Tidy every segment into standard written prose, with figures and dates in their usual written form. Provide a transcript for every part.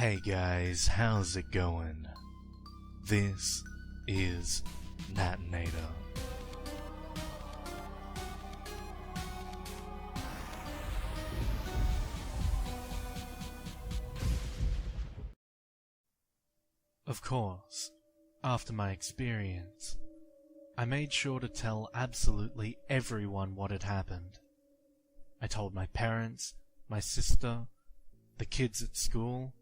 Hey guys, how's it going? This is Natenator. Of course, after my experience, I made sure to tell absolutely everyone what had happened. I told my parents, my sister, the kids at school,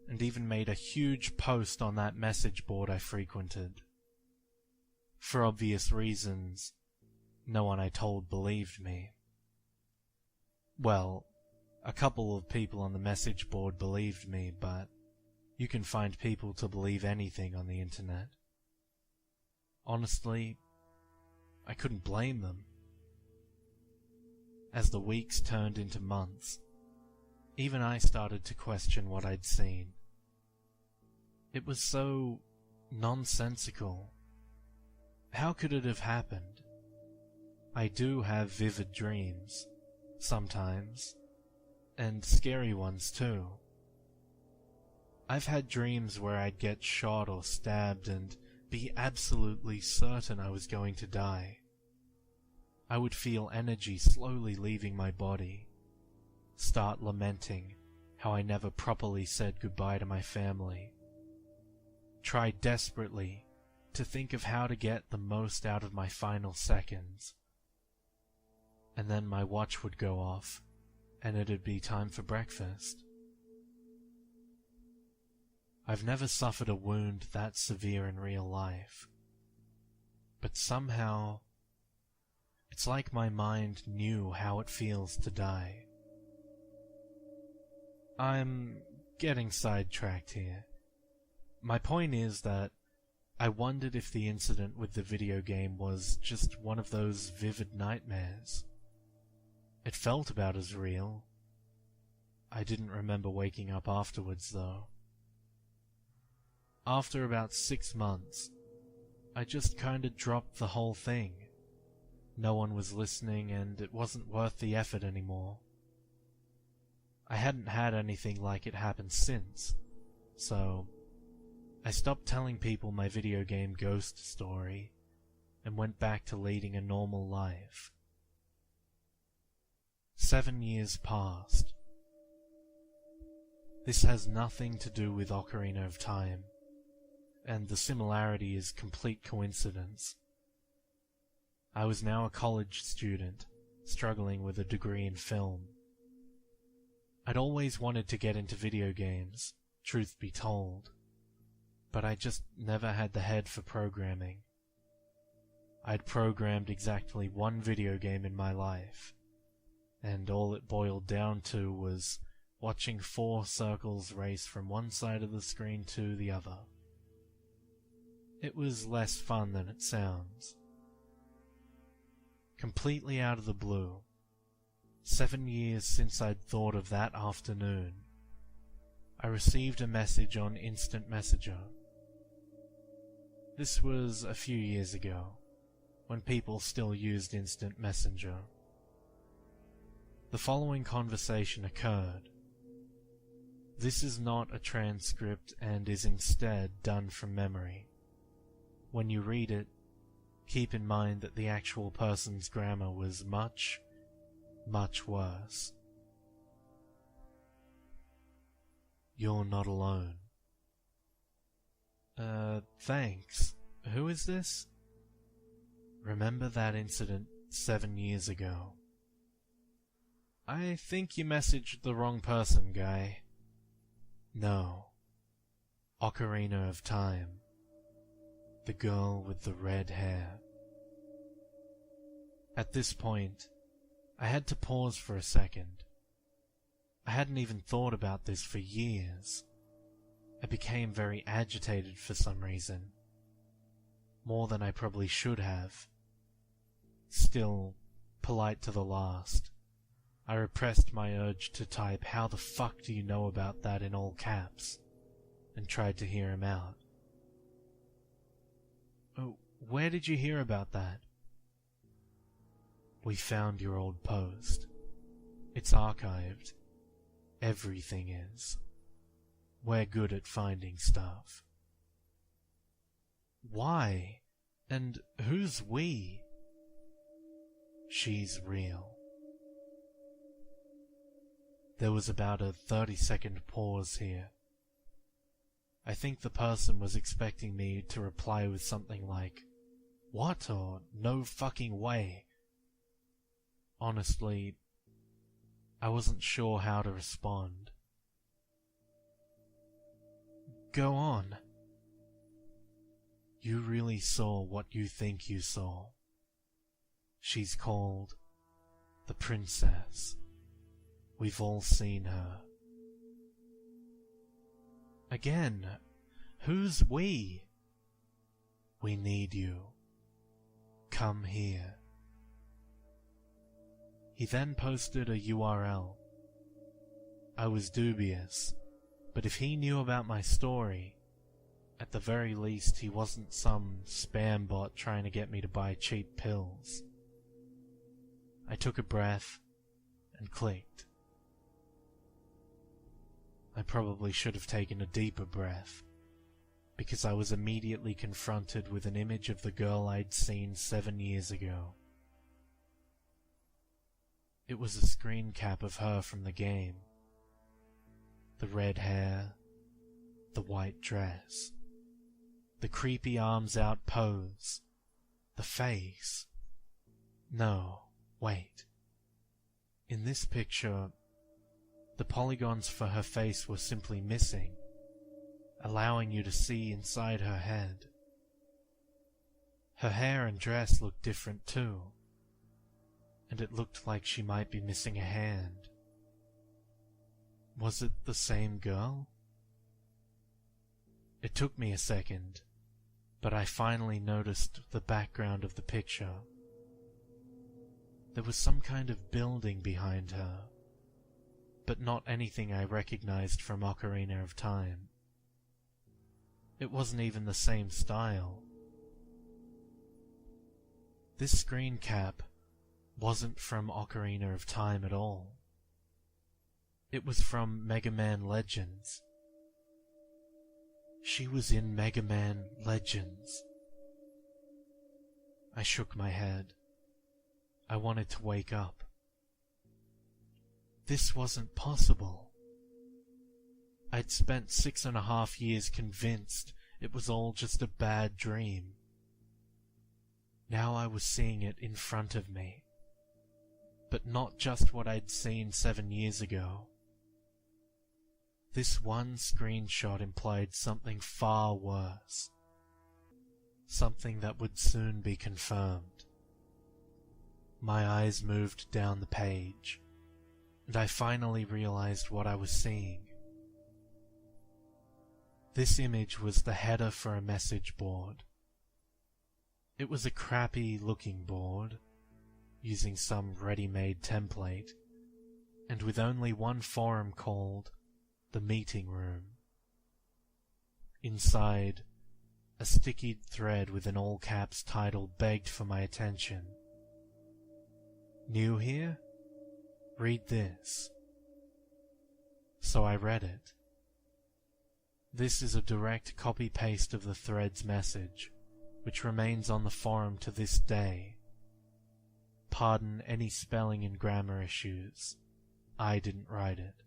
and even made a huge post on that message board I frequented. For obvious reasons, no one I told believed me. Well, a couple of people on the message board believed me, but you can find people to believe anything on the internet. Honestly, I couldn't blame them. As the weeks turned into months, even I started to question what I'd seen. It was so nonsensical. How could it have happened? I do have vivid dreams, sometimes, and scary ones too. I've had dreams where I'd get shot or stabbed and be absolutely certain I was going to die. I would feel energy slowly leaving my body, start lamenting how I never properly said goodbye to my family, try desperately to think of how to get the most out of my final seconds, and then my watch would go off and it'd be time for breakfast. I've never suffered a wound that severe in real life, but somehow it's like my mind knew how it feels to die. I'm getting sidetracked here. My point is that I wondered if the incident with the video game was just one of those vivid nightmares. It felt about as real. I didn't remember waking up afterwards, though. After about 6 months, I just kinda dropped the whole thing. No one was listening, and it wasn't worth the effort anymore. I hadn't had anything like it happen since, so I stopped telling people my video game ghost story and went back to leading a normal life. 7 years passed. This has nothing to do with Ocarina of Time, and the similarity is complete coincidence. I was now a college student, struggling with a degree in film. I'd always wanted to get into video games, truth be told, but I just never had the head for programming. I'd programmed exactly one video game in my life, and all it boiled down to was watching 4 circles race from one side of the screen to the other. It was less fun than it sounds. Completely out of the blue, 7 years since I'd thought of that afternoon, I received a message on Instant Messenger. This was a few years ago, when people still used Instant Messenger. The following conversation occurred. This is not a transcript and is instead done from memory. When you read it, keep in mind that the actual person's grammar was much, much worse. You're not alone. Thanks. Who is this? Remember that incident 7 years ago? I think you messaged the wrong person, guy. No. Ocarina of Time. The girl with the red hair. At this point, I had to pause for a second. I hadn't even thought about this for years. I became very agitated for some reason. More than I probably should have. Still, polite to the last, I repressed my urge to type "How the fuck do you know about that" in all caps, and tried to hear him out. Oh, where did you hear about that? We found your old post. It's archived. Everything is. we're good at finding stuff. Why? And who's we? She's real. There was about a 30-second pause here. I think the person was expecting me to reply with something like, "What?" or "No fucking way." Honestly, I wasn't sure how to respond. "Go on." "You really saw what you think you saw. She's called the Princess. We've all seen her." Again, who's we? "We need you. Come here." He then posted a URL. I was dubious, but if he knew about my story, at the very least he wasn't some spam bot trying to get me to buy cheap pills. I took a breath and clicked. I probably should have taken a deeper breath, because I was immediately confronted with an image of the girl I'd seen 7 years ago. It was a screen cap of her from the game. The red hair, the white dress, the creepy arms out pose, the face. No, wait. In this picture, the polygons for her face were simply missing, allowing you to see inside her head. Her hair and dress looked different too, and it looked like she might be missing a hand. Was it the same girl? It took me a second, but I finally noticed the background of the picture. There was some kind of building behind her, but not anything I recognized from Ocarina of Time. It wasn't even the same style. This screen cap wasn't from Ocarina of Time at all. It was from Mega Man Legends. She was in Mega Man Legends. I shook my head. I wanted to wake up. This wasn't possible. I'd spent 6.5 years convinced it was all just a bad dream. Now I was seeing it in front of me. But not just what I'd seen 7 years ago. This one screenshot implied something far worse. Something that would soon be confirmed. My eyes moved down the page, and I finally realized what I was seeing. This image was the header for a message board. It was a crappy-looking board, using some ready-made template, and with only one forum called the meeting room. Inside, a stickied thread with an all-caps title begged for my attention. "New here? Read this." So I read it. This is a direct copy-paste of the thread's message, which remains on the forum to this day. Pardon any spelling and grammar issues. I didn't write it.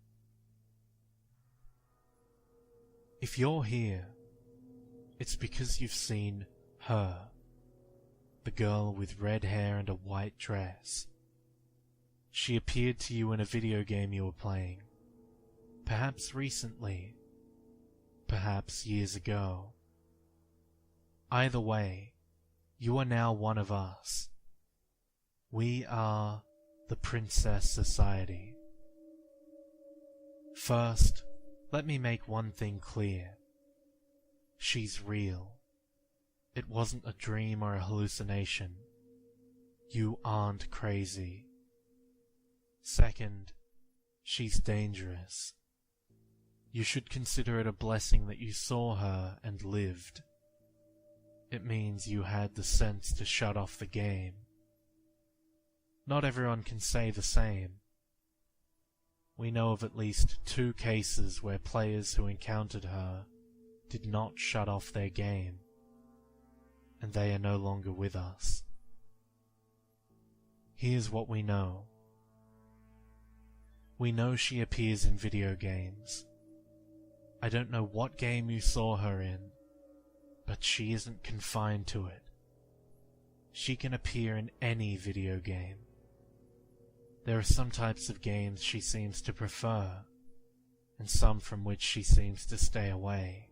If you're here, it's because you've seen her, the girl with red hair and a white dress. She appeared to you in a video game you were playing, perhaps recently, perhaps years ago. Either way, you are now one of us. We are the Princess Society. First, let me make one thing clear. She's real. It wasn't a dream or a hallucination. You aren't crazy. Second, she's dangerous. You should consider it a blessing that you saw her and lived. It means you had the sense to shut off the game. Not everyone can say the same. We know of at least 2 cases where players who encountered her did not shut off their game, and they are no longer with us. Here's what we know. We know she appears in video games. I don't know what game you saw her in, but she isn't confined to it. She can appear in any video game. There are some types of games she seems to prefer, and some from which she seems to stay away.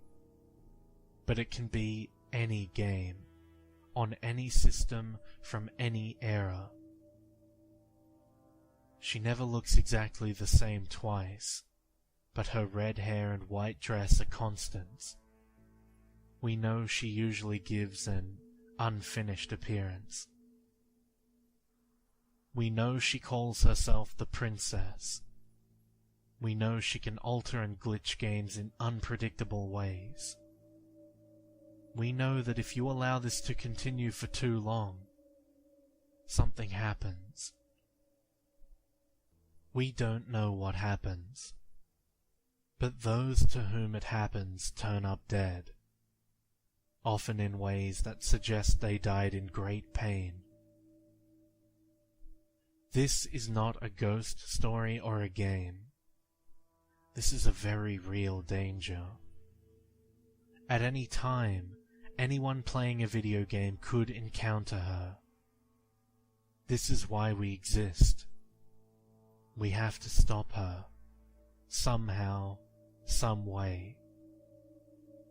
But it can be any game, on any system, from any era. She never looks exactly the same twice, but her red hair and white dress are constants. We know she usually gives an unfinished appearance. We know she calls herself the princess. We know she can alter and glitch games in unpredictable ways. We know that if you allow this to continue for too long, something happens. We don't know what happens, but those to whom it happens turn up dead, often in ways that suggest they died in great pain. This is not a ghost story or a game. This is a very real danger. At any time, anyone playing a video game could encounter her. This is why we exist. We have to stop her, somehow, some way.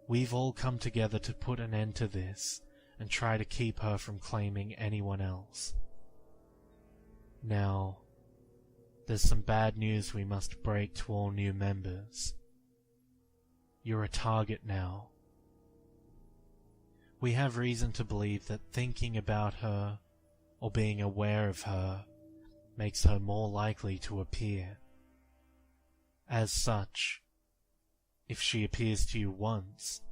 We've all come together to put an end to this and try to keep her from claiming anyone else. Now, there's some bad news we must break to all new members. You're a target now. We have reason to believe that thinking about her, or being aware of her, makes her more likely to appear. As such, if she appears to you once,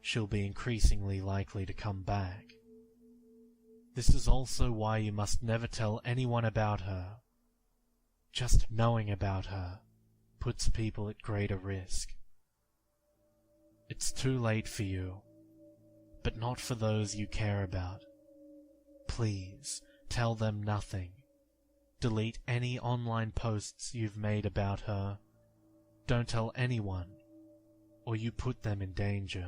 she'll be increasingly likely to come back. This is also why you must never tell anyone about her. Just knowing about her puts people at greater risk. It's too late for you, but not for those you care about. Please, tell them nothing. Delete any online posts you've made about her. Don't tell anyone, or you put them in danger.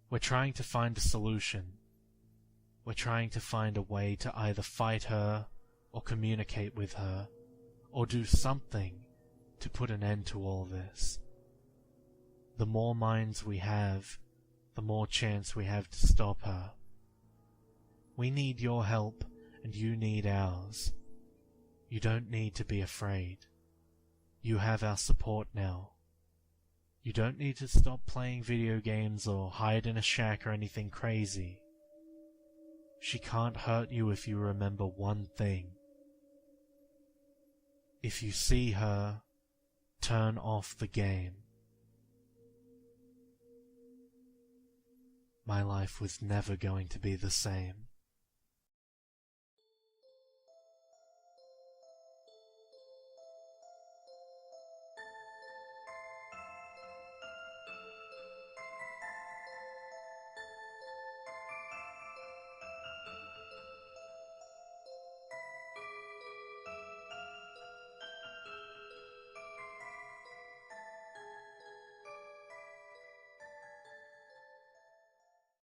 We're trying to find a solution. We're trying to find a way to either fight her, or communicate with her, or do something to put an end to all this. The more minds we have, the more chance we have to stop her. We need your help, and you need ours. You don't need to be afraid. You have our support now. You don't need to stop playing video games or hide in a shack or anything crazy. She can't hurt you if you remember one thing. If you see her, turn off the game. My life was never going to be the same.